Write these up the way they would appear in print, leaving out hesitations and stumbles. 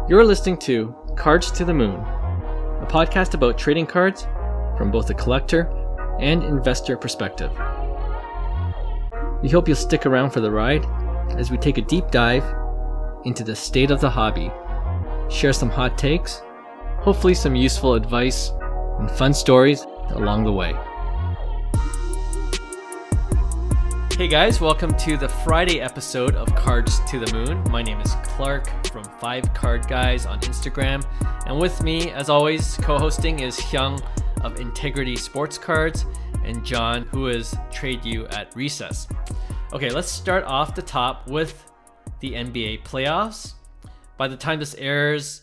You're listening to Cards to the Moon, a podcast about trading cards from both a collector and investor perspective. We hope you'll stick around for the ride as we take a deep dive into the state of the hobby, share some hot takes, hopefully some useful advice, and fun stories along the way. Hey guys, welcome to the Friday episode of Cards to the Moon. My name is Clark from 5 Card Guys on Instagram, and with me, as always, co-hosting is Hyung of Integrity Sports Cards and John, who is Trade You at Recess. Okay, let's start off the top with the NBA playoffs. By the time this airs,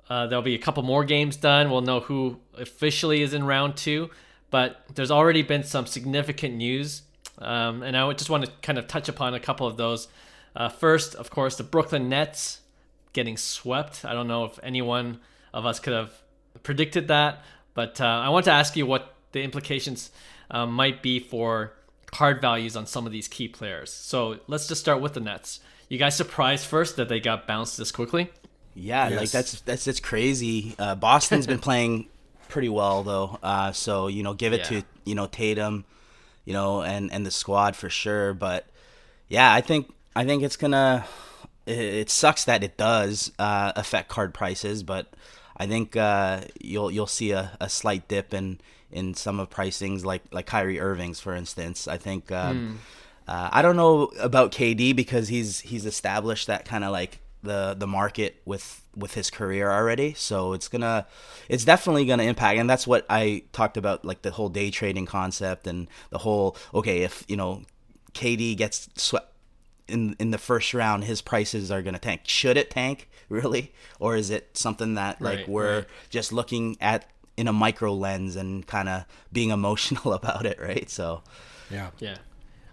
there'll be a couple more games done. We'll know who officially is in round 2, but there's already been some significant news. And I would just want to kind of touch upon a couple of those. First, of course, the Brooklyn Nets getting swept. I don't know if anyone of us could have predicted that, but I want to ask you what the implications might be for card values on some of these key players. So let's just start with the Nets. You guys surprised first that they got bounced this quickly? Yeah, yes. Like that's crazy. Boston's been playing pretty well though. So give it to Tatum. And the squad for sure. But yeah, I think it's gonna. It sucks that it does affect card prices, but I think you'll see a slight dip in some of pricings like Kyrie Irving's, for instance. I think I don't know about KD because he's established that kind of like the market with his career already, so it's definitely gonna impact, and that's what I talked about, like the whole day trading concept and the whole if KD gets swept in the first round, his prices are gonna tank. Should it tank really, or is it something that we're just looking at in a micro lens and kind of being emotional about it, right? So yeah. I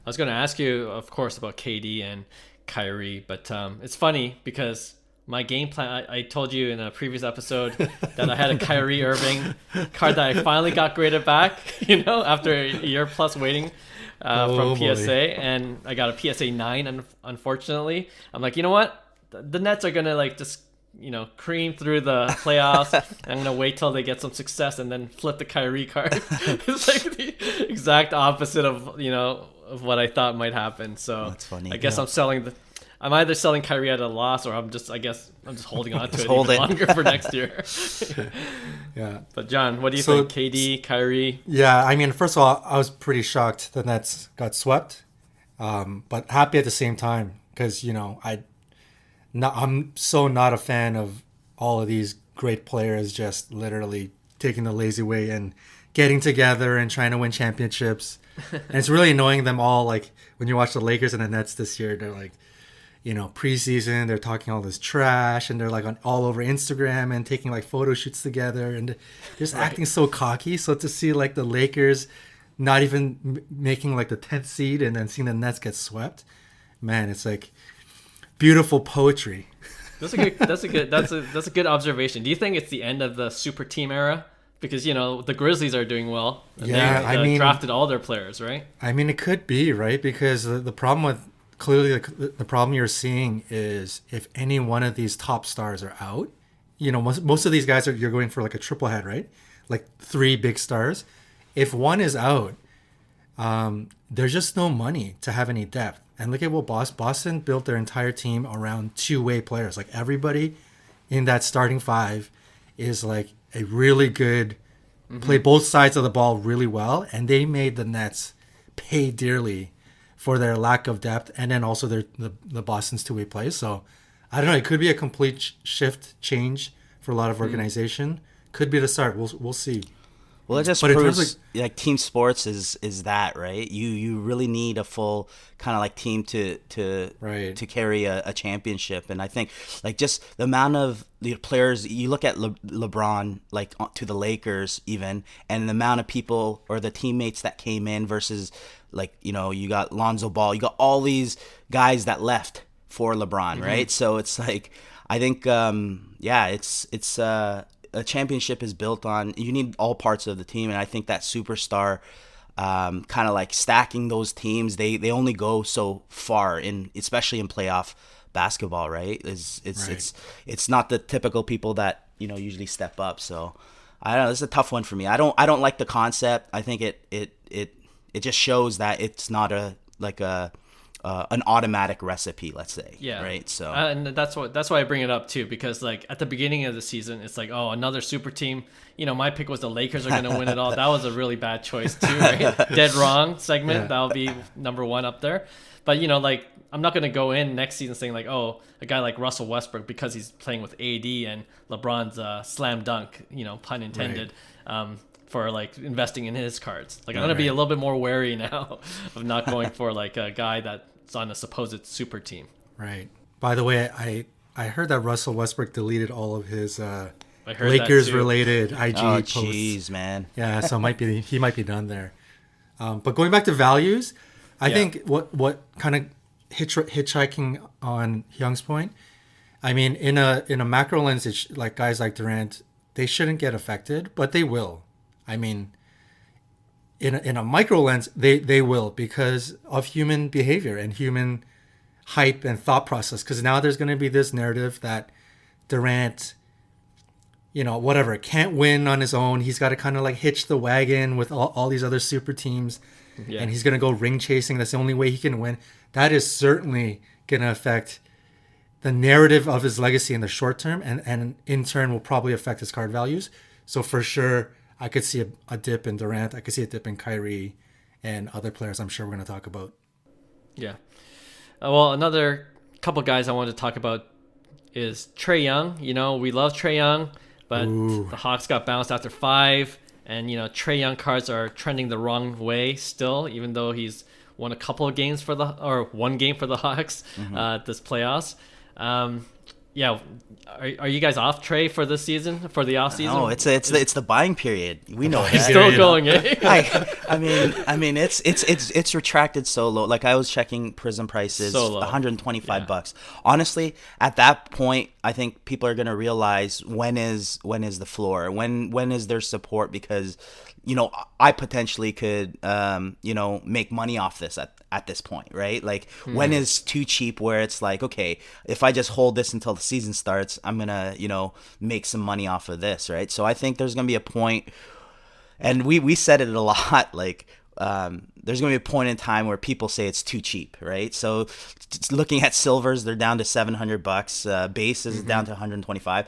was gonna ask you, of course, about KD and Kyrie, but it's funny because my game plan, I told you in a previous episode that I had a Kyrie Irving card that I finally got graded back, after a year plus waiting from PSA, and I got a PSA 9, unfortunately. I'm like, you know what? The Nets are going to just cream through the playoffs. I'm going to wait till they get some success and then flip the Kyrie card. It's like the exact opposite of what I thought might happen. So that's funny. I guess I'm either selling Kyrie at a loss, or I'm just holding on to it even longer for next year. Yeah. But John, what do you think? KD, Kyrie? Yeah, I mean, first of all, I was pretty shocked the Nets got swept, but happy at the same time because I'm so not a fan of all of these great players just literally taking the lazy way and getting together and trying to win championships. And it's really annoying them all. Like when you watch the Lakers and the Nets this year, they're like, preseason, they're talking all this trash and they're like all over Instagram and taking like photo shoots together and they're just acting so cocky. So to see like the Lakers not even making like the 10th seed and then seeing the Nets get swept, man, it's like beautiful poetry. That's a good observation. Do you think it's the end of the super team era? Because, the Grizzlies are doing well. And they drafted all their players, right? I mean, it could be, right? Because the problem with clearly the problem you're seeing is if any one of these top stars are out, most of these guys you're going for like a triple head, right? Like 3 big stars. If one is out, there's just no money to have any depth. And look at what Boston built their entire team around two-way players. Like everybody in that starting 5 is like a really good, play both sides of the ball really well. And they made the Nets pay dearly for their lack of depth, and then also the Boston's two-way play. So I don't know. It could be a complete change for a lot of organization. Could be the start. We'll see. Well, it just proves like team sports is that, right? You really need a full kind of like team to carry a championship. And I think like just the amount of the players, you look at LeBron like to the Lakers even, and the amount of people or the teammates that came in versus like you got Lonzo Ball, you got all these guys that left for LeBron, right? So it's like I think it's a championship is built on, you need all parts of the team, and I think that superstar kind of like stacking those teams. They only go so far especially in playoff basketball, right? It's not the typical people that usually step up. So I don't know. This is a tough one for me. I don't like the concept. I think it just shows that it's not an automatic recipe, let's say. Yeah. Right. So and that's why I bring it up too, because like at the beginning of the season, it's like, oh, another super team. My pick was the Lakers are going to win it all. That was a really bad choice too, right? Dead wrong segment. That'll be number one up there. But like I'm not going to go in next season saying like, oh, a guy like Russell Westbrook, because he's playing with AD and LeBron's slam dunk, pun intended. Right. For like investing in his cards. Like I'm gonna be a little bit more wary now of not going for like a guy that's on a supposed super team. Right. By the way, I heard that Russell Westbrook deleted all of his Lakers related IG posts. Oh jeez, man. Yeah, so he might be done there. But going back to values, I think what kind of hitchhiking on Hyung's point, I mean, in a macro lens, like guys like Durant, they shouldn't get affected, but they will. I mean, in a micro lens, they will, because of human behavior and human hype and thought process. Because now there's going to be this narrative that Durant, whatever, can't win on his own. He's got to kind of like hitch the wagon with all these other super teams. Yeah. And he's going to go ring chasing. That's the only way he can win. That is certainly going to affect the narrative of his legacy in the short term. And in turn will probably affect his card values. So for sure, I could see a dip in Durant. I could see a dip in Kyrie and other players I'm sure we're going to talk about. Yeah. Well, another couple guys I wanted to talk about is Trae Young. We love Trae Young, but the Hawks got bounced after 5. And, Trae Young cards are trending the wrong way still, even though he's won a couple of games one game for the Hawks this playoffs. Yeah, are you guys off Trae for this season, for the off season? No, it's the buying period. We know that. It's still going, eh? I mean, it's retracted so low. Like I was checking Prism prices, so low. $125. Honestly, at that point, I think people are gonna realize when is the floor, when is their support, because I potentially could make money off this at this point, right? Like when is too cheap, where it's like, okay, if I just hold this until the season starts, I'm gonna make some money off of this, right? So I think there's gonna be a point, and we said it a lot, like there's gonna be a point in time where people say it's too cheap, right? So looking at silvers, they're down to $700. Base is down to 125.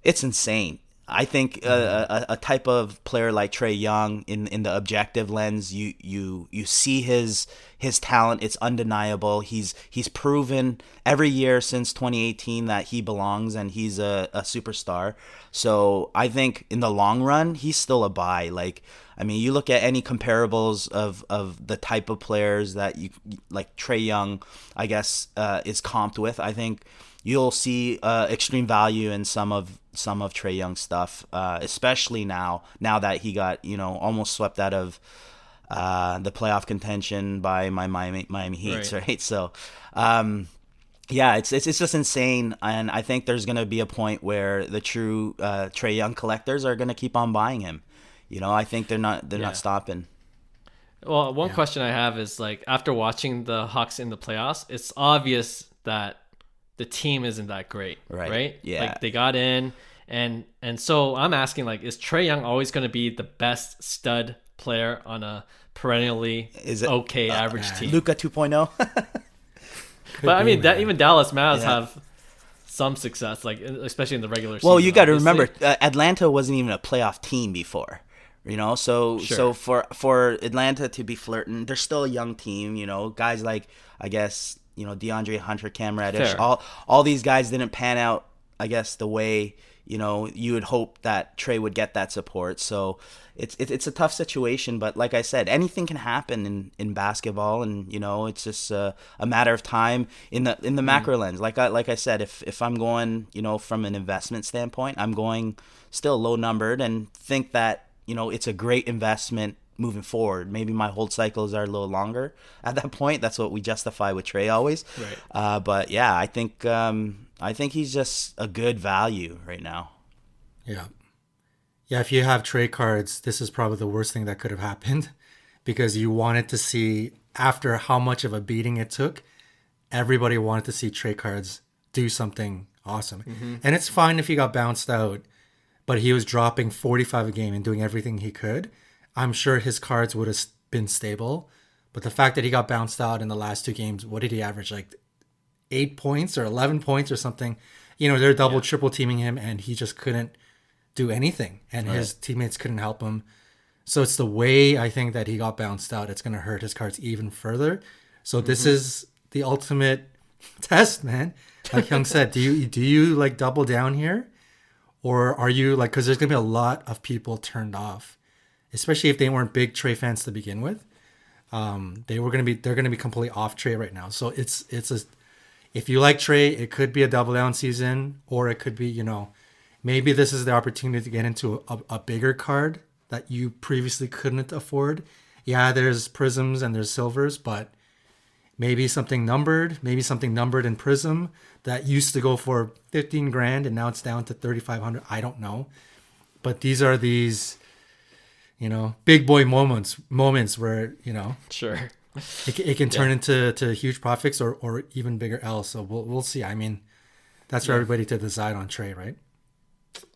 It's insane. I think a type of player like Trae Young, in the objective lens, you see his talent. It's undeniable. He's proven every year since 2018 that he belongs and he's a superstar. So I think in the long run, he's still a buy. Like, I mean, you look at any comparables of the type of players that you like Trae Young, I guess, is comped with. I think you'll see extreme value in some of Trae Young's stuff, especially now that he got almost swept out of the playoff contention by my Miami Heat, right? So, yeah, it's just insane, and I think there's gonna be a point where the true Trae Young collectors are gonna keep on buying him. I think they're not stopping. Well, one question I have is, like, after watching the Hawks in the playoffs, it's obvious that the team isn't that great, right? Yeah. Like they got in, and so I'm asking, like, is Trae Young always going to be the best stud player on a perennially average team? Luka 2.0. But I mean, even Dallas Mavs have some success, like especially in the regular season. Well, you got to remember, Atlanta wasn't even a playoff team before. So for Atlanta to be flirting, they're still a young team. Guys like, I guess, DeAndre Hunter, Cam Reddish, all these guys didn't pan out, I guess, the way you would hope that Trae would get that support. So it's a tough situation, but like I said, anything can happen in basketball, and it's just a matter of time in the macro lens. Like I said, if I'm going from an investment standpoint, I'm going still low numbered and think that it's a great investment moving forward. Maybe my hold cycles are a little longer at that point. That's what we justify with Trae always. Right. But yeah, I think he's just a good value right now. Yeah. Yeah, if you have Trae cards, this is probably the worst thing that could have happened, because you wanted to see, after how much of a beating it took, everybody wanted to see Trae cards do something awesome. And it's fine if he got bounced out, but he was dropping 45 a game and doing everything he could. I'm sure his cards would have been stable. But the fact that he got bounced out in the last 2 games, what did he average? Like 8 points or 11 points or something? You know, they're double, triple teaming him, and he just couldn't do anything. And his teammates couldn't help him. So it's the way, I think, that he got bounced out. It's going to hurt his cards even further. So this is the ultimate test, man. Like Hyung said, do you like double down here? Or are you like, because there's going to be a lot of people turned off, especially if they weren't big Trae fans to begin with. They're going to be completely off Trae right now. So if you like Trae, it could be a double down season, or it could be, you know, maybe this is the opportunity to get into a bigger card that you previously couldn't afford. Yeah, there's prisms and there's silvers, but maybe something numbered in prism that used to go for 15 grand and now it's down to 3,500. I don't know. But these are these, you know, big boy moments where, you know, Sure. it can turn into huge profits or even bigger L's. So we'll see. I mean, that's for everybody to decide on Trae, right?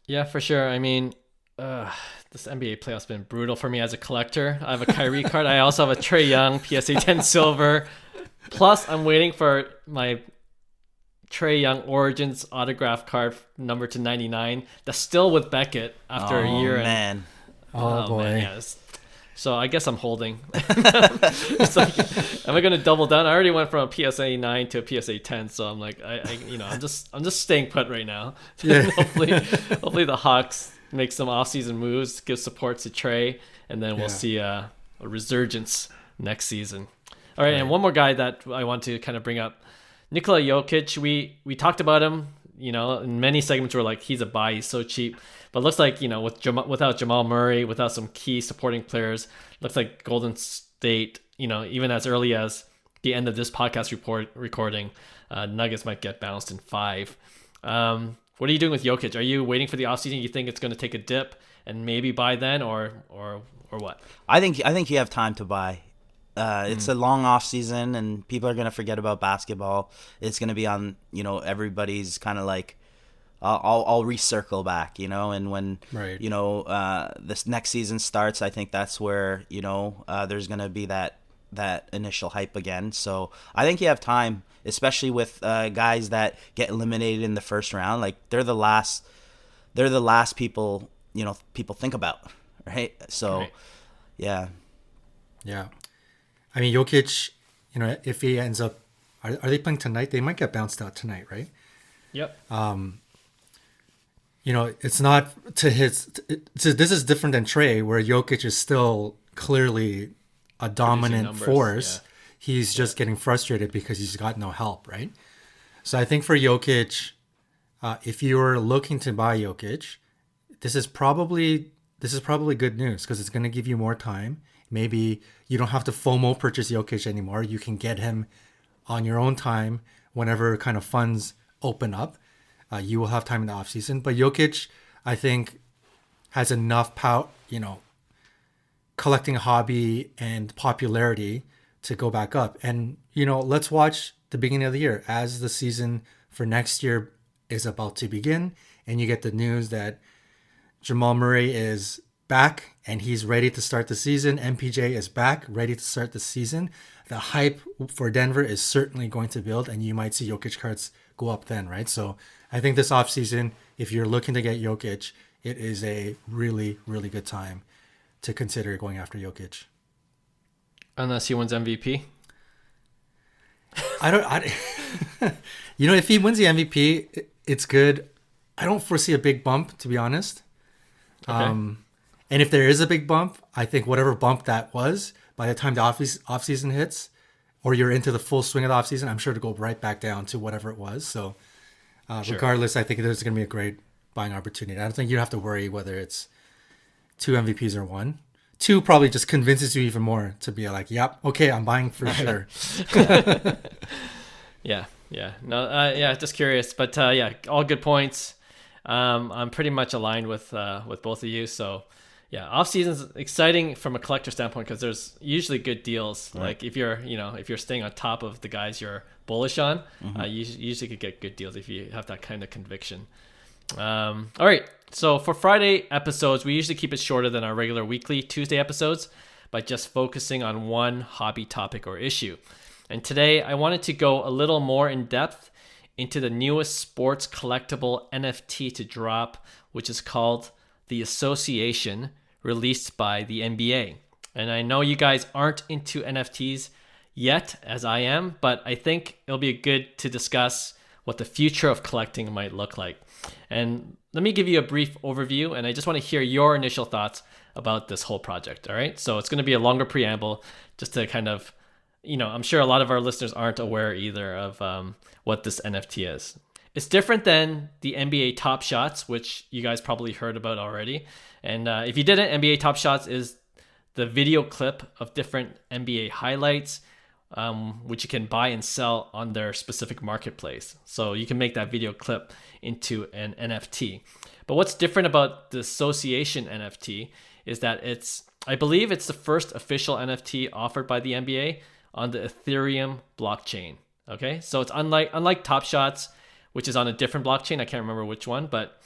Yeah, for sure. I mean, this NBA playoff's been brutal for me as a collector. I have a Kyrie card. I also have a Trae Young PSA 10 silver. Plus, I'm waiting for my Trae Young Origins autograph card number to 99. That's still with Beckett after a year. Man. Oh boy. Man, yes. So I guess I'm holding. It's like, am I going to double down? I already went from a PSA 9 to a PSA 10, so I'm like, I'm just staying put right now. Yeah. hopefully the Hawks make some offseason moves, give support to Trae, and then we'll see a resurgence next season. All right, and one more guy that I want to kind of bring up, Nikola Jokic. We talked about him, you know, in many segments we're like, he's a buy, he's so cheap. But it looks like, you know, without Jamal Murray, without some key supporting players, looks like Golden State, you know, even as early as the end of this podcast recording, Nuggets might get bounced in 5. What are you doing with Jokic? Are you waiting for the offseason? You think it's going to take a dip and maybe buy then, or what? I think you have time to buy. It's a long off season, and people are gonna forget about basketball. It's gonna be on, you know, everybody's kind of like, I'll recircle back, you know, and when you know this next season starts, I think that's where, you know, there's gonna be that initial hype again. So I think you have time, especially with guys that get eliminated in the first round. Like they're the last people, you know, people think about, right? So yeah. I mean, Jokic, you know, if he ends up, are they playing tonight? They might get bounced out tonight, right? Yep. You know, it's not to his. This is different than Trae, where Jokic is still clearly a dominant force. Yeah. He's just getting frustrated because he's got no help, right? So I think for Jokic, if you were looking to buy Jokic, this is probably good news because it's going to give you more time. Maybe you don't have to FOMO purchase Jokic anymore. You can get him on your own time whenever kind of funds open up. You will have time in the offseason. But Jokic, I think, has enough power, you know, collecting hobby and popularity to go back up. And, you know, let's watch the beginning of the year as the season for next year is about to begin. And you get the news that Jamal Murray is back and he's ready to start the season. MPJ is back, ready to start the season. The hype for Denver is certainly going to build, and you might see Jokic cards go up then, right? So I think this offseason, if you're looking to get Jokic, it is a really, really good time to consider going after Jokic. Unless he wins MVP. You know, if he wins the MVP, it's good. I don't foresee a big bump, to be honest. Okay. And if there is a big bump, I think whatever bump that was, by the time the off-season hits, or you're into the full swing of the off-season, I'm sure to go right back down to whatever it was. So regardless, I think there's going to be a great buying opportunity. I don't think you have to worry whether it's 2 MVPs or 1. 2 probably just convinces you even more to be like, yep, okay, I'm buying for sure. Yeah. No, just curious. But yeah, all good points. I'm pretty much aligned with both of you. So Yeah, off season is exciting from a collector standpoint because there's usually good deals. Right. Like if you're staying on top of the guys you're bullish on, you usually could get good deals if you have that kind of conviction. All right, so for Friday episodes, we usually keep it shorter than our regular weekly Tuesday episodes by just focusing on one hobby topic or issue. And today I wanted to go a little more in depth into the newest sports collectible NFT to drop, which is called the Association, released by the NBA. And I know you guys aren't into NFTs yet, as I am, but I think it'll be good to discuss what the future of collecting might look like. And let me give you a brief overview, and I just want to hear your initial thoughts about this whole project, all right? So it's going to be a longer preamble just to kind of, I'm sure a lot of our listeners aren't aware either of what this NFT is. It's different than the NBA Top Shots, which you guys probably heard about already. And if you didn't, NBA Top Shots is the video clip of different NBA highlights, which you can buy and sell on their specific marketplace. So you can make that video clip into an NFT. But what's different about the Association NFT is that I believe it's the first official NFT offered by the NBA on the Ethereum blockchain. Okay, so it's unlike Top Shots, which is on a different blockchain. I can't remember which one, but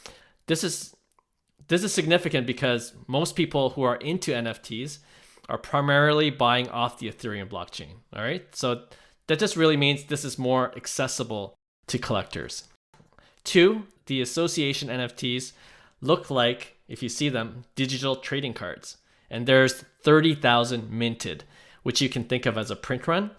this is significant because most people who are into NFTs are primarily buying off the Ethereum blockchain. All right, so that just really means this is more accessible to collectors. 2, the Association NFTs look like, if you see them, digital trading cards, and there's 30,000 minted, which you can think of as a print run.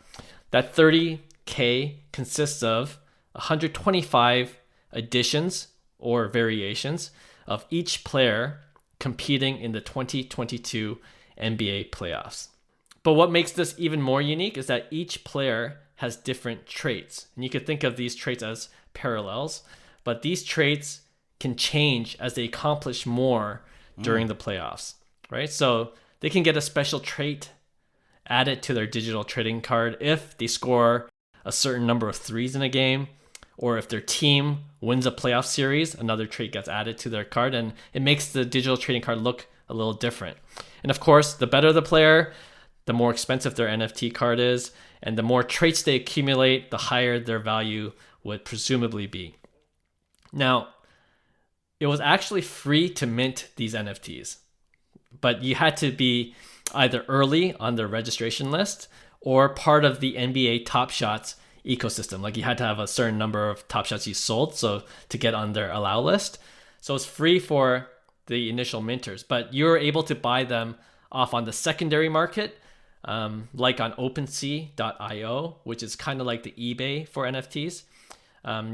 That 30K consists of 125 editions or variations of each player competing in the 2022 NBA playoffs. But what makes this even more unique is that each player has different traits. And you could think of these traits as parallels, but these traits can change as they accomplish more during the playoffs, right? So they can get a special trait added to their digital trading card if they score a certain number of threes in a game, or if their team wins a playoff series, another trait gets added to their card, and it makes the digital trading card look a little different. And of course, the better the player, the more expensive their NFT card is, and the more traits they accumulate, the higher their value would presumably be. Now, it was actually free to mint these NFTs, but you had to be either early on their registration list or part of the NBA Top Shots ecosystem. Like you had to have a certain number of Top Shots you sold to get on their allow list. So it's free for the initial minters, but you're able to buy them off on the secondary market, like on OpenSea.io, which is kind of like the eBay for NFTs.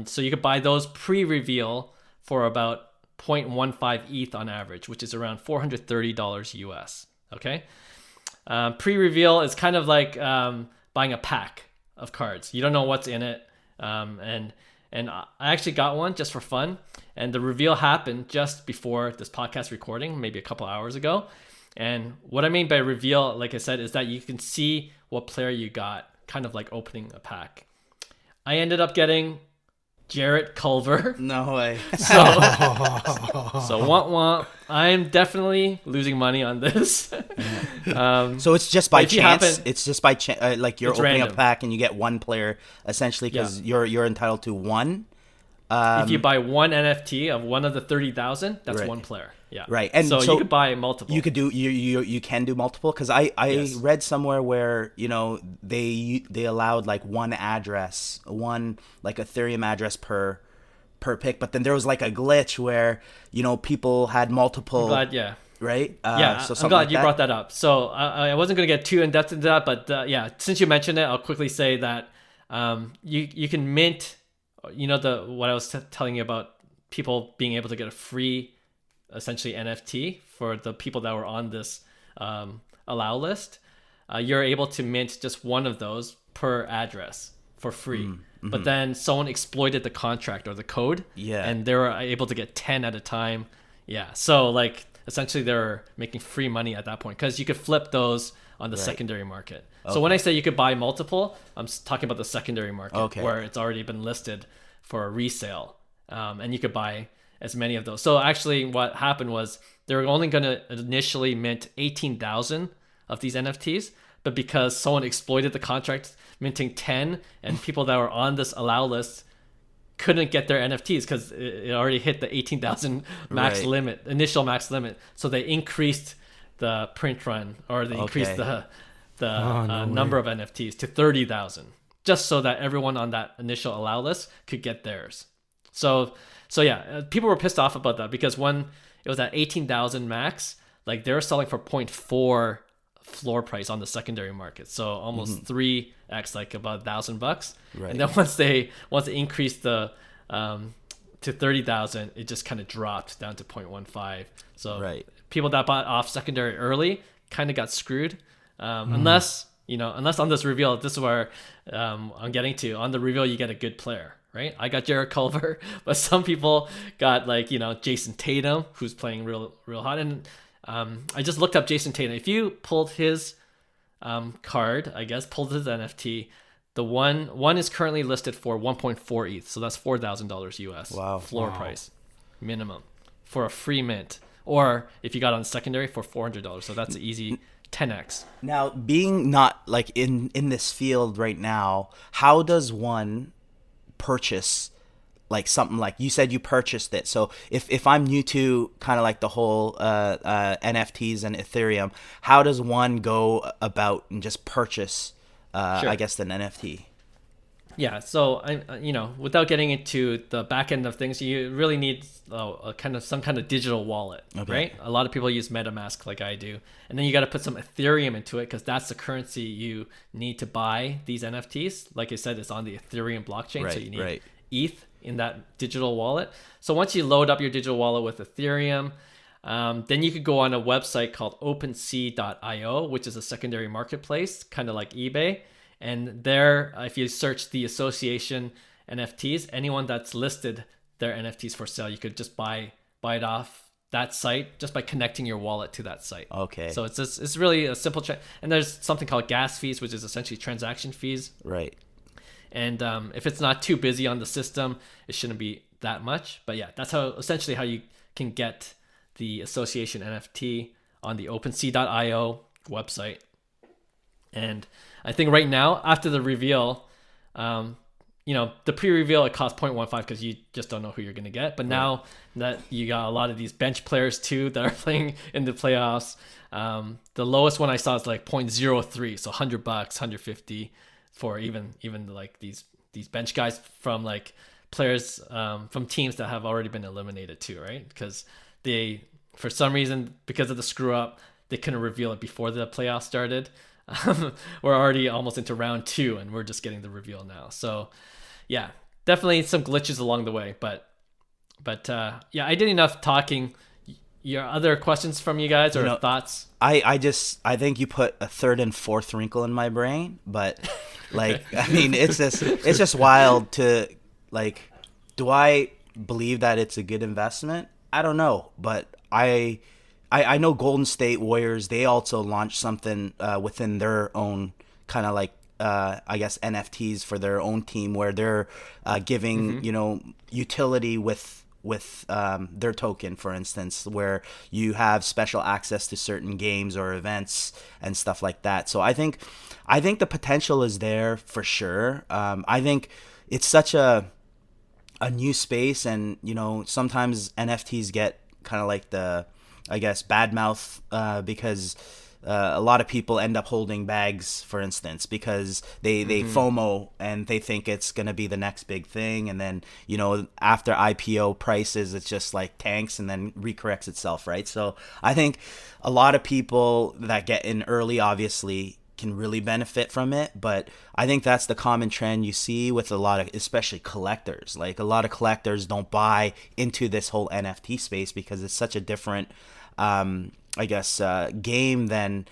So you could buy those pre-reveal for about 0.15 ETH on average, which is around $430 US. Okay. Pre-reveal is kind of like buying a pack of cards. You don't know what's in it. And I actually got one just for fun. And the reveal happened just before this podcast recording, maybe a couple hours ago. And what I mean by reveal, like I said, is that you can see what player you got, kind of like opening a pack. I ended up getting Jarrett Culver. No way. So wah. I'm definitely losing money on this. So it's just by chance. It's just by chance. Like you're opening random. a pack and you get one player essentially because you're entitled to one. If you buy one NFT of one of the 30,000, that's Right. one player. Yeah. Right. And so so you could buy multiple. You could do you can do multiple because I Yes. read somewhere where they allowed like one address, one like Ethereum address per pick, but then there was like a glitch where people had multiple. I'm glad, yeah. Right. Yeah, So I'm glad like you that. brought that up. So I wasn't going to get too in depth into that, but yeah, since you mentioned it, I'll quickly say that you can mint. What I was telling you about people being able to get a free, essentially NFT for the people that were on this allow list. You're able to mint just one of those per address for free. But then someone exploited the contract or the code, and they were able to get 10 at a time. Yeah, so like essentially they're making free money at that point because you could flip those on the secondary market. So when I say you could buy multiple, I'm talking about the secondary market where it's already been listed for a resale. And you could buy as many of those. So actually what happened was they were only going to initially mint 18,000 of these NFTs, but because someone exploited the contract minting 10, and people that were on this allow list couldn't get their NFTs because it already hit the 18,000 max limit, initial max limit. So they increased the print run, or they increased the number of NFTs to 30,000, just so that everyone on that initial allow list could get theirs. So yeah, people were pissed off about that because when it was at 18,000 max, like they were selling for 0.4 floor price on the secondary market, so almost 3x, like about $1,000. And then once they increased the to 30,000, it just kind of dropped down to 0.15. So people that bought off secondary early kind of got screwed, unless on this reveal, this is where I'm getting to. On the reveal, you get a good player, right? I got Jared Culver, but some people got Jason Tatum, who's playing real hot. And I just looked up Jason Tatum. If you pulled his card, pulled his NFT, the one is currently listed for 1.4 ETH, so that's $4,000 US. Wow. Floor price minimum for a free mint, or if you got on secondary for $400, so that's an easy 10x. Now, being not like in this field right now, how does one purchase like something like you said you purchased it? So if I'm new to kind of like the whole NFTs and Ethereum, how does one go about and just purchase I guess an NFT? Yeah, so without getting into the back end of things, you really need some kind of digital wallet, right? A lot of people use MetaMask like I do, and then you got to put some Ethereum into it because that's the currency you need to buy these NFTs. Like I said, it's on the Ethereum blockchain, so you need ETH in that digital wallet. So once you load up your digital wallet with Ethereum, then you could go on a website called OpenSea.io, which is a secondary marketplace, kind of like eBay. And there, if you search the Association NFTs, anyone that's listed their NFTs for sale, you could just buy it off that site just by connecting your wallet to that site. Okay. So it's really a simple and there's something called gas fees, which is essentially transaction fees. Right. And if it's not too busy on the system, it shouldn't be that much. But yeah, that's essentially how you can get the Association NFT on the OpenSea.io website. And I think right now, after the reveal, the pre-reveal, it costs 0.15 because you just don't know who you're going to get. But now that you got a lot of these bench players too that are playing in the playoffs, the lowest one I saw is like 0.03, so $100, $150 for even like these bench guys from like players from teams that have already been eliminated too, right? Because they, for some reason, because of the screw up, they couldn't reveal it before the playoffs started. We're already almost into round 2 and we're just getting the reveal now. So yeah, definitely some glitches along the way, but yeah, I did enough talking. Your other questions from you guys or thoughts? I think you put a third and fourth wrinkle in my brain, but like, I mean, it's just wild to like, do I believe that it's a good investment? I don't know, but I know Golden State Warriors, they also launched something within their own kind of like, I guess, NFTs for their own team where they're giving, utility with their token, for instance, where you have special access to certain games or events and stuff like that. So I think the potential is there for sure. I think it's such a new space, and, sometimes NFTs get kind of like the, I guess, bad mouth because a lot of people end up holding bags, for instance, because they FOMO and they think it's going to be the next big thing. And then, after IPO prices, it's just like tanks and then recorrects itself, right? So I think a lot of people that get in early, obviously, can really benefit from it. But I think that's the common trend you see with a lot of, especially collectors. Like a lot of collectors don't buy into this whole NFT space because it's such a different game than,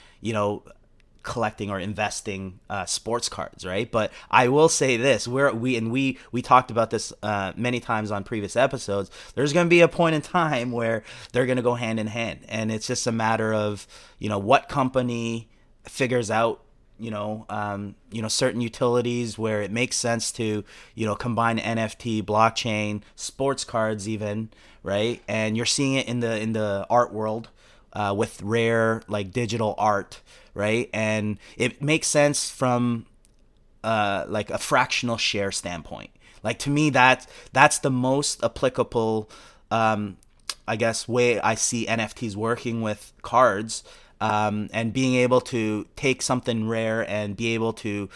collecting or investing sports cards, right? But I will say this, we talked about this many times on previous episodes. There's going to be a point in time where they're going to go hand in hand, and it's just a matter of, what company figures out certain utilities where it makes sense to, combine NFT, blockchain, sports cards even, right? And you're seeing it in the art world with rare like digital art, right? And it makes sense from like a fractional share standpoint. Like to me, that's the most applicable, I guess, way I see NFTs working with cards, and being able to take something rare and be able to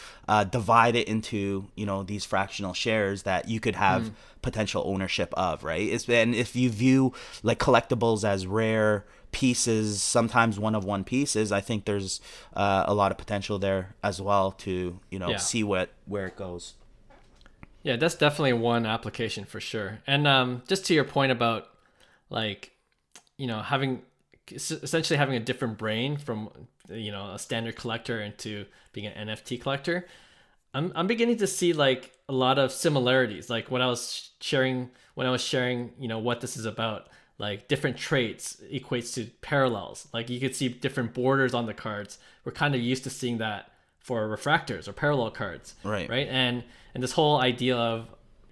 divide it into these fractional shares that you could have potential ownership of, right? And if you view like collectibles as rare pieces, sometimes one of one pieces, I think there's a lot of potential there as well to see where it goes. Yeah, that's definitely one application for sure. And just to your point about like essentially having a different brain from a standard collector into being an NFT collector, I'm beginning to see like a lot of similarities. Like when I was sharing what this is about, like different traits equates to parallels. Like you could see different borders on the cards. We're kind of used to seeing that for refractors or parallel cards, right? And this whole idea of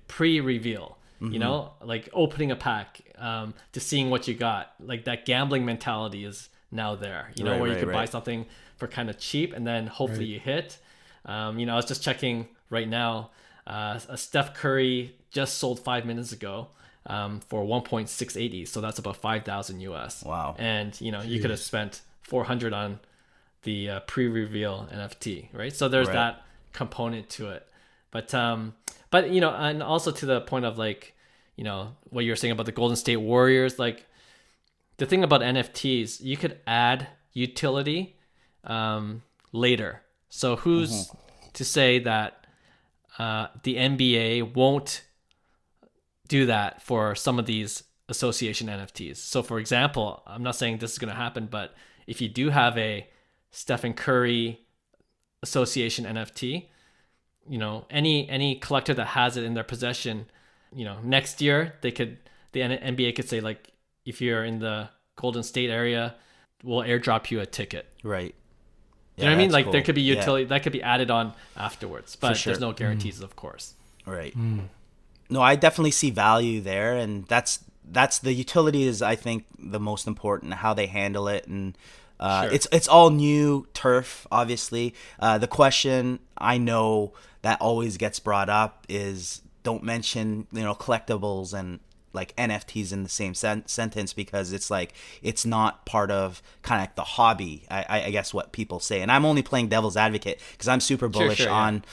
pre-reveal, like opening a pack, to seeing what you got, like that gambling mentality is now there, where you could buy something for kind of cheap and then hopefully you hit. I was just checking right now, a Steph Curry just sold 5 minutes ago for 1.680, so that's about 5,000 US. Wow. And you could have spent 400 on the pre-reveal NFT, right? So there's that component to it. But and also to the point of like what you're saying about the Golden State Warriors, like the thing about NFTs, you could add utility later. So who's to say that the NBA won't do that for some of these association NFTs? So for example, I'm not saying this is going to happen, but if you do have a Stephen Curry association NFT, any collector that has it in their possession, next year the NBA could say, like, if you're in the Golden State area, we'll airdrop you a ticket. Right. You know what I mean? Like cool. There could be utility that could be added on afterwards, but sure. There's no guarantees, of course. Right. No, I definitely see value there, and that's the utility is, I think, the most important, how they handle it. And it's all new turf, obviously. The question I know that always gets brought up is, don't mention collectibles and like NFTs in the same sentence, because it's like it's not part of kind of like the hobby, I guess what people say. And I'm only playing devil's advocate because I'm super bullish on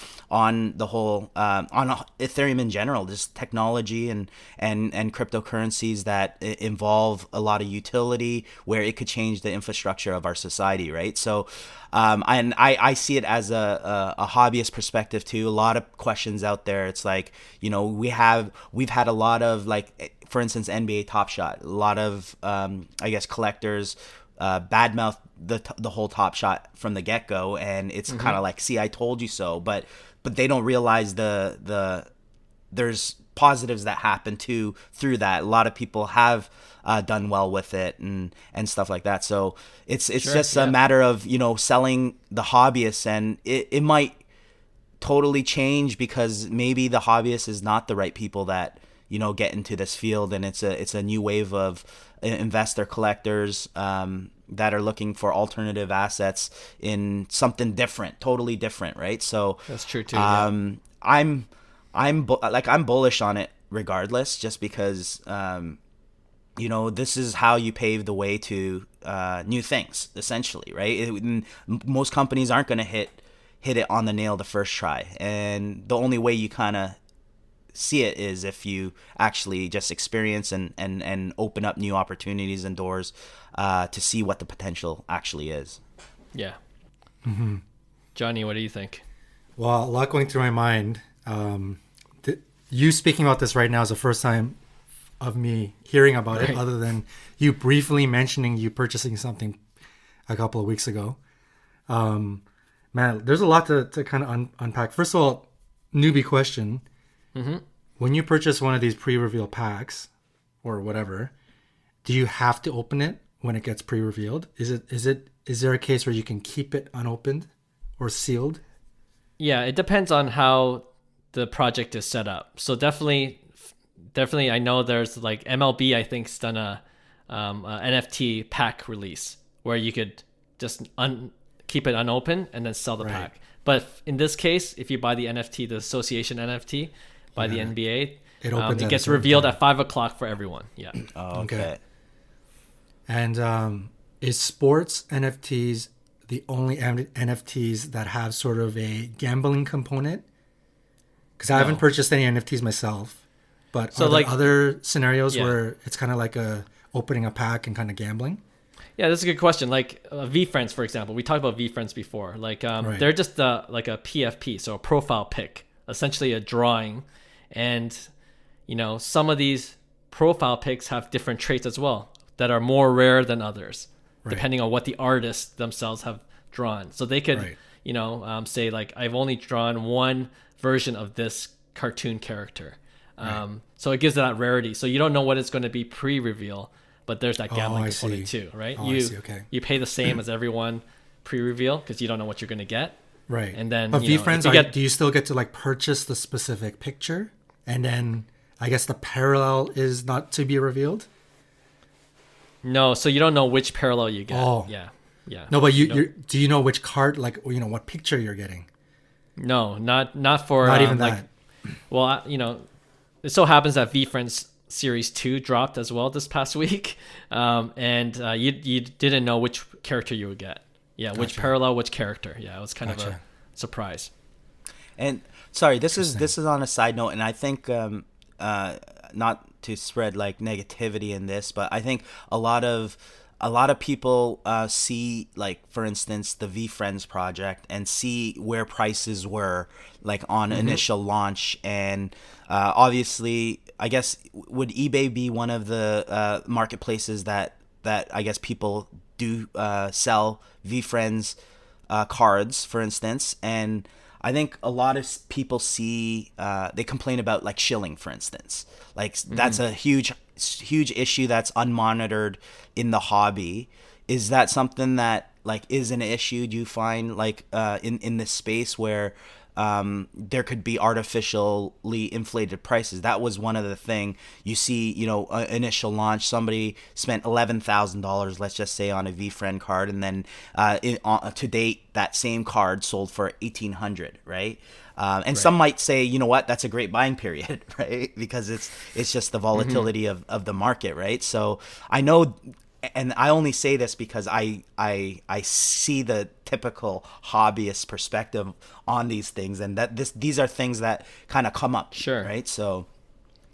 the whole on Ethereum in general, just technology and cryptocurrencies that involve a lot of utility where it could change the infrastructure of our society, right? So and I see it as a hobbyist perspective too. A lot of questions out there. It's like, we've had a lot of, like, for instance, NBA Top Shot. A lot of I guess collectors badmouth the whole Top Shot from the get go, and it's kind of like, see, I told you so. But they don't realize there's positives that happen too through that. A lot of people have done well with it and stuff like that. So it's just a matter of selling the hobbyists, and it might totally change because maybe the hobbyist is not the right people that get into this field, and it's a new wave of investor collectors that are looking for alternative assets in something different, totally different, right? So that's true too. I'm bullish on it regardless, just because this is how you pave the way to new things, essentially, right? Most companies aren't going to hit it on the nail the first try, and the only way you kind of see it is if you actually just experience and open up new opportunities and doors to see what the potential actually is. Yeah. Johnny, what do you think? Well, a lot going through my mind. You speaking about this right now is the first time of me hearing about it, other than you briefly mentioning you purchasing something a couple of weeks ago. Man, there's a lot to kind of unpack. First of all, newbie question. When you purchase one of these pre-reveal packs or whatever, do you have to open it when it gets pre-revealed? Is there a case where you can keep it unopened, or sealed? Yeah, it depends on how the project is set up. So definitely, I know there's like MLB. I think's done a NFT pack release where you could just keep it unopened and then sell the pack. But in this case, if you buy the NFT, the Association NFT by the NBA, it gets revealed at 5:00 for everyone. Yeah. Oh, okay. And is sports NFTs the only NFTs that have sort of a gambling component? Because I haven't purchased any NFTs myself, but are there other scenarios where it's kind of like opening a pack and kind of gambling? Yeah, that's a good question. Like VFriends, for example, we talked about VFriends before. Like they're just like a PFP, so a profile pic, essentially a drawing, and some of these profile pics have different traits as well that are more rare than others, depending on what the artists themselves have drawn. So they could, say like, I've only drawn one version of this cartoon character. So it gives it that rarity. So you don't know what it's going to be pre-reveal, but there's that gambling component too, right? You pay the same as everyone pre-reveal because you don't know what you're going to get. Right. And then, but VFriends, do you still get to like purchase the specific picture? And then I guess the parallel is not to be revealed? No, so you don't know which parallel you get. Oh. Yeah. No, but do you know which card, like, what picture you're getting? No, not for... Not even that. Well, it so happens that VFriends Series 2 dropped as well this past week. And you didn't know which character you would get. Yeah, which parallel, which character. Yeah, it was kind of a surprise. And sorry, this is on a side note, and I think not to spread like negativity in this, but I think a lot of people see, like, for instance, the VFriends project and see where prices were like on initial launch, and obviously, I guess, would eBay be one of the marketplaces that I guess people do sell VFriends cards, for instance, and I think a lot of people see they complain about like shilling, for instance. Like that's a huge issue that's unmonitored in the hobby. Is that something that like is an issue? Do you find like in this space where there could be artificially inflated prices? That was one of the thing you see, initial launch, somebody spent $11,000, let's just say, on a VFriend card, and then to date that same card sold for $1,800, right? Some might say, you know what, that's a great buying period, right? Because it's just the volatility of the market, right? So I know, and I only say this because I see the typical hobbyist perspective on these things, and that these are things that kind of come up, right? So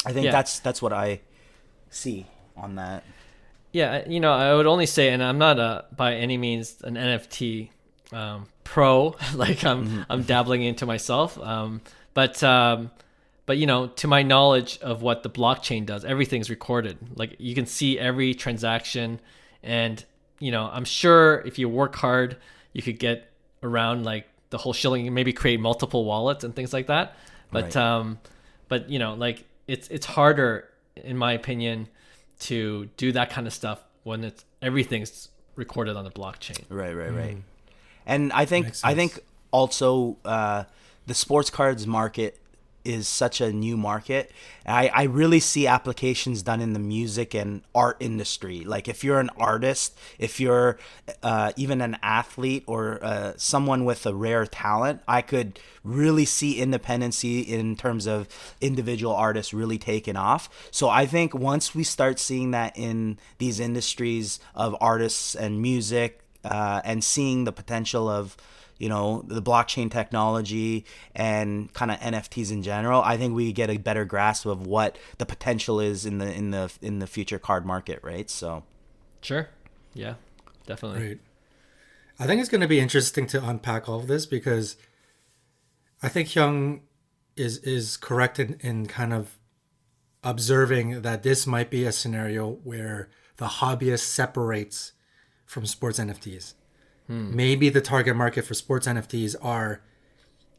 I think that's what I see on that. Yeah, I would only say, and I'm not by any means an NFT pro, like I'm dabbling into myself, but to my knowledge of what the blockchain does, everything's recorded. Like you can see every transaction, and I'm sure if you work hard, you could get around like the whole shilling, maybe create multiple wallets and things like that. But like it's harder, in my opinion, to do that kind of stuff when everything's recorded on the blockchain. Right. And I think also the sports cards market is such a new market. I really see applications done in the music and art industry. Like if you're an artist, if you're even an athlete or someone with a rare talent, I could really see independency in terms of individual artists really taking off. So I think once we start seeing that in these industries of artists and music, and seeing the potential of the blockchain technology and kind of NFTs in general, I think we get a better grasp of what the potential is in the future card market, right? So sure, yeah, definitely. Right. I think it's going to be interesting to unpack all of this, because I think Hyung is correct in kind of observing that this might be a scenario where the hobbyist separates from sports NFTs. Maybe the target market for sports NFTs are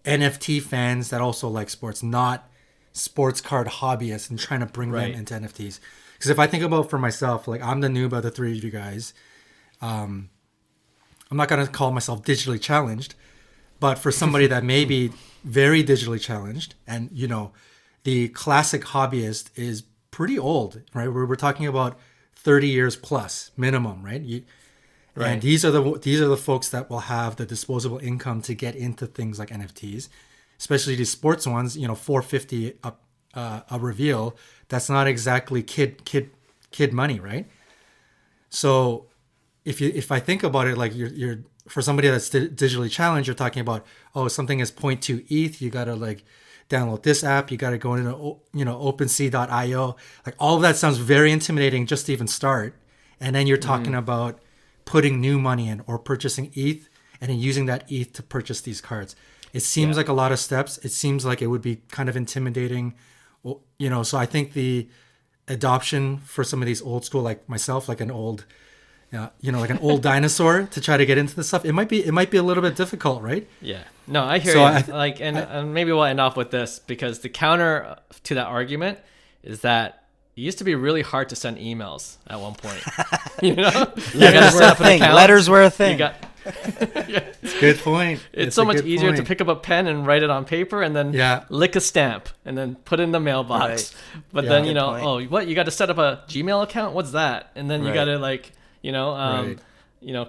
NFT fans that also like sports, not sports card hobbyists, and trying to bring them into NFTs. Because if I think about for myself, like I'm the noob of the three of you guys. I'm not going to call myself digitally challenged, But for somebody that may be very digitally challenged, and the classic hobbyist is pretty old, right? We're talking about 30 years plus minimum, right? Right. And these are the folks that will have the disposable income to get into things like NFTs, especially these sports ones. $450 a reveal. That's not exactly kid money, right? So if I think about it, like you're for somebody that's digitally challenged, you're talking about, something is 0.2 ETH. You gotta like download this app. You gotta go into OpenSea.io. Like all of that sounds very intimidating just to even start. And then you're talking about putting new money in or purchasing ETH and then using that ETH to purchase these cards. It seems like a lot of steps. It seems like it would be kind of intimidating, So I think the adoption for some of these old school, like myself, like an old, like an old dinosaur, to try to get into this stuff, it might be a little bit difficult, right? Yeah. No, I hear you. And maybe we'll end off with this, because the counter to that argument is that it used to be really hard to send emails at one point. Letters were a thing. Good point. It's so much easier to pick up a pen and write it on paper and then lick a stamp and then put it in the mailbox. Right. But then, what? You got to set up a Gmail account? What's that? And then you got to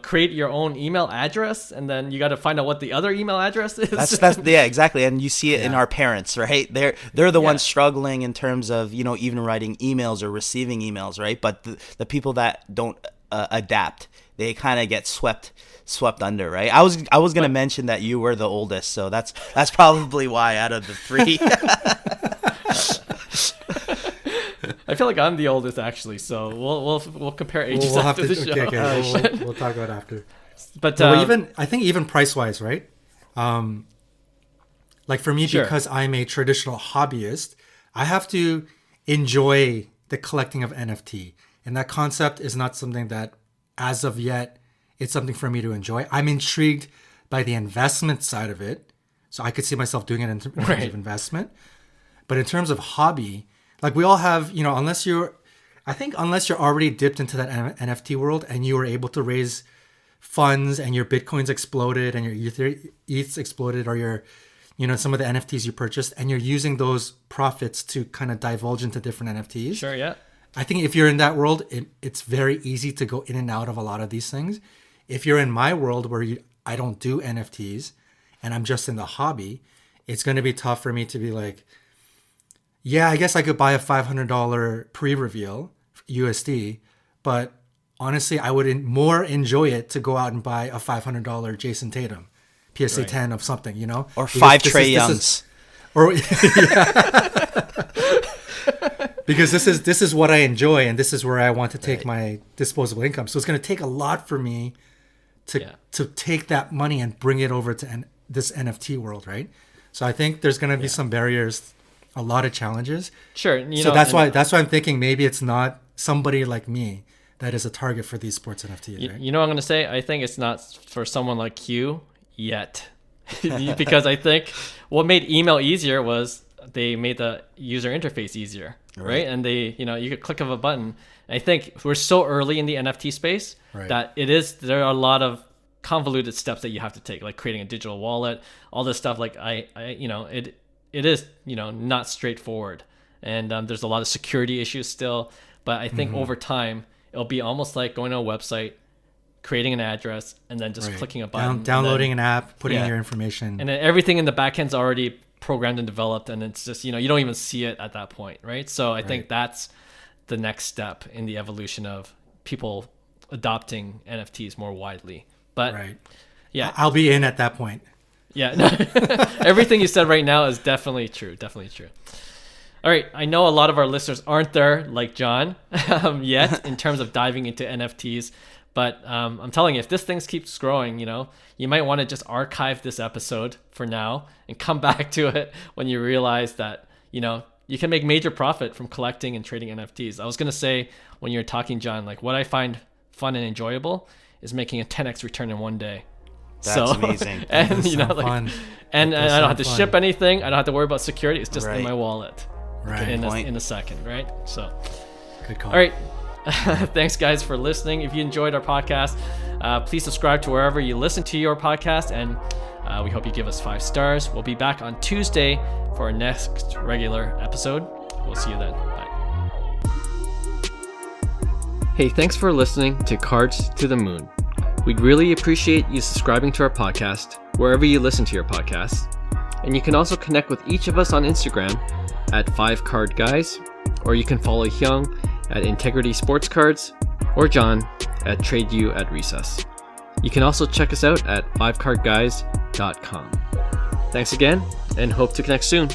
create your own email address, and then you got to find out what the other email address is. That's exactly. And you see it in our parents, right? They're the ones struggling in terms of, even writing emails or receiving emails, right? But the people that don't adapt, they kind of get swept under, right? I was going to mention that you were the oldest, so that's probably why out of the three. I feel like I'm the oldest, actually, so we'll compare ages after the show. Okay. We'll talk about it after. But I think even price wise, right? Like for me, because I'm a traditional hobbyist, I have to enjoy the collecting of NFT, and that concept is not something that, as of yet, it's something for me to enjoy. I'm intrigued by the investment side of it, so I could see myself doing it in terms of investment. But in terms of hobby, like we all have, unless you're already dipped into that NFT world and you were able to raise funds and your Bitcoins exploded and your ETHs exploded, or your, some of the NFTs you purchased, and you're using those profits to kind of divulge into different NFTs. Sure, yeah. I think if you're in that world, it's very easy to go in and out of a lot of these things. If you're in my world where I don't do NFTs and I'm just in the hobby, it's going to be tough for me to be like, yeah, I guess I could buy a $500 pre-reveal USD, but honestly, I would more enjoy it to go out and buy a $500 Jason Tatum PSA 10 of something, or because 5 Trae Youngs, because this is what I enjoy, and this is where I want to take my disposable income. So it's going to take a lot for me to take that money and bring it over to this NFT world, right? So I think there's going to be some barriers, a lot of challenges. Sure. That's why I'm thinking maybe it's not somebody like me that is a target for these sports NFTs, right? You know what I'm going to say? I think it's not for someone like you yet. Because I think what made email easier was they made the user interface easier, right? And they, you could click of a button. I think we're so early in the NFT space that there are a lot of convoluted steps that you have to take, like creating a digital wallet, all this stuff. Like it is, not straightforward. And there's a lot of security issues still. But I think over time, it'll be almost like going to a website, creating an address, and then just clicking a button. Downloading an app, putting in your information. And then everything in the backend's already programmed and developed, and it's just, you don't even see it at that point, right? So I think that's the next step in the evolution of people adopting NFTs more widely. But I'll be in at that point. Everything you said right now is definitely true. All right, I know a lot of our listeners aren't there like John yet in terms of diving into NFTs, but I'm telling you, if this thing keeps growing, you might want to just archive this episode for now and come back to it when you realize that, you can make major profit from collecting and trading NFTs. I was going to say, when you're talking, John, like what I find fun and enjoyable is making a 10x return in one day. That's amazing. And fun. And I don't have to ship anything. I don't have to worry about security. It's just in my wallet. Right. In a second, right? So, good call. All right. Thanks, guys, for listening. If you enjoyed our podcast, please subscribe to wherever you listen to your podcast, and We hope you give us 5 stars. We'll be back on Tuesday for our next regular episode. We'll see you then. Bye. Hey, thanks for listening to Cards to the Moon. We'd really appreciate you subscribing to our podcast wherever you listen to your podcasts. And you can also connect with each of us on Instagram at 5cardguys, or you can follow Hyung at Integrity Sports Cards, or John at TradeU at Recess. You can also check us out at 5cardguys.com. Thanks again, and hope to connect soon.